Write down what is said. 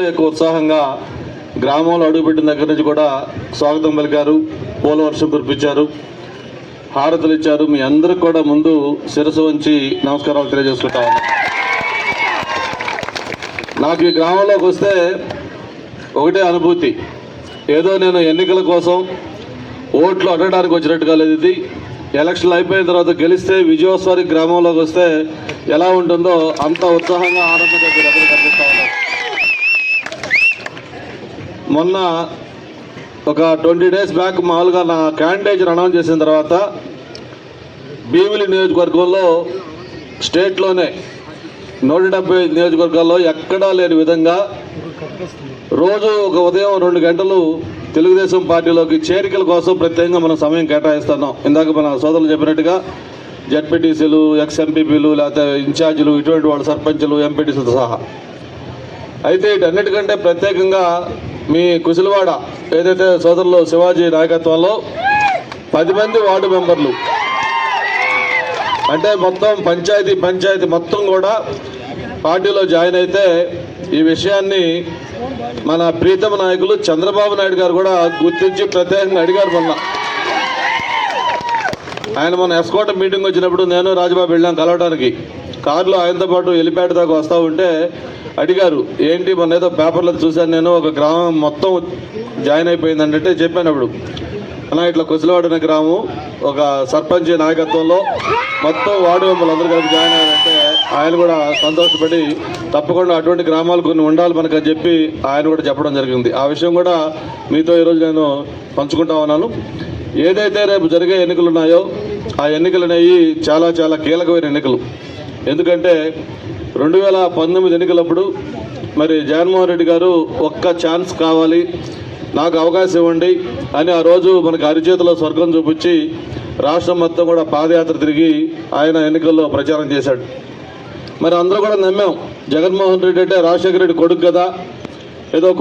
ఎక్కువ ఉత్సాహంగా గ్రామంలో అడుగుపెట్టిన దగ్గర నుంచి కూడా స్వాగతం పలికారు, పూల వర్షం కురిపించారు, హారతులు ఇచ్చారు. మీ అందరికి కూడా ముందు శిరస్సు వంచి నమస్కారాలు తెలియజేసుకుంటా ఉన్నా. నాకు ఈ గ్రామంలోకి వస్తే ఒకటే అనుభూతి, ఏదో నేను ఎన్నికల కోసం ఓట్లు అడగడానికి వచ్చినట్టుగా లేదు. ఇది ఎలక్షన్లు అయిపోయిన తర్వాత గెలిస్తే విజయోత్సవానికి గ్రామంలోకి వస్తే ఎలా ఉంటుందో అంత ఉత్సాహంగా ఆనందంగా అందరూ కనిపిస్తూ ఉన్నారు. మొన్న ఒక 20 days బ్యాక్ మామూలుగా నా క్యాండిడేట్ అనౌన్స్ చేసిన తర్వాత భీమిలి నియోజకవర్గంలో స్టేట్లోనే 170 నియోజకవర్గాల్లో ఎక్కడా లేని విధంగా రోజు ఒక ఉదయం 2 గంటలు తెలుగుదేశం పార్టీలోకి చేరికల కోసం ప్రత్యేకంగా మనం సమయం కేటాయిస్తున్నాం. ఇందాక మన సోదరులు చెప్పినట్టుగా జడ్పీటీసీలు, ఎక్స్ఎంపీపీలు, లేకపోతే ఇన్ఛార్జీలు, ఇటువంటి వాళ్ళు సర్పంచులు, ఎంపీటీసీలతో సహా. అయితే వీటన్నిటికంటే ప్రత్యేకంగా మీ కుశలవాడ ఏదైతే సోదరులు శివాజీ నాయకత్వంలో 10 మంది వార్డు మెంబర్లు, అంటే మొత్తం పంచాయతీ మొత్తం కూడా పార్టీలో జాయిన్ అయితే ఈ విషయాన్ని మన ప్రీతమ నాయకులు చంద్రబాబు నాయుడు గారు కూడా గుర్తించి ప్రత్యేకంగా అడిగారు. ఆయన మన ఎస్కోట మీటింగ్ వచ్చినప్పుడు నేను రాజబాబు వెళ్ళాం కలవడానికి. కారులో ఆయనతో పాటు ఎలిపేట దాకా వస్తూ ఉంటే అడిగారు, ఏంటి మొన్న ఏదో పేపర్లో చూశాను నేను, ఒక గ్రామం మొత్తం జాయిన్ అయిపోయిందంటే చెప్పానప్పుడు, అలా ఇట్లా కుశలవాడిన గ్రామం ఒక సర్పంచ్ నాయకత్వంలో మొత్తం వార్డు మెంబర్లు అందరూ కలిపి జాయిన్ అయ్యారంటే ఆయన కూడా సంతోషపడి తప్పకుండా అటువంటి గ్రామాలు కొన్ని ఉండాలి మనకని చెప్పి ఆయన కూడా చెప్పడం జరిగింది. ఆ విషయం కూడా మీతో ఈరోజు నేను పంచుకుంటా ఉన్నాను. ఏదైతే రేపు జరిగే ఎన్నికలు ఉన్నాయో ఆ ఎన్నికలు అనేవి చాలా చాలా కీలకమైన ఎన్నికలు. ఎందుకంటే 2019 ఎన్నికలప్పుడు మరి జగన్మోహన్ రెడ్డి గారు ఒక్క ఛాన్స్ కావాలి, నాకు అవకాశం ఇవ్వండి అని ఆ రోజు మనకు అరిచేతిలో స్వర్గం చూపించి రాష్ట్రం మొత్తం కూడా పాదయాత్ర తిరిగి ఆయన ఎన్నికల్లో ప్రచారం చేశాడు. మరి అందరూ కూడా నమ్మాం, జగన్మోహన్ రెడ్డి అంటే రాజశేఖర రెడ్డి కొడుకు కదా, ఏదో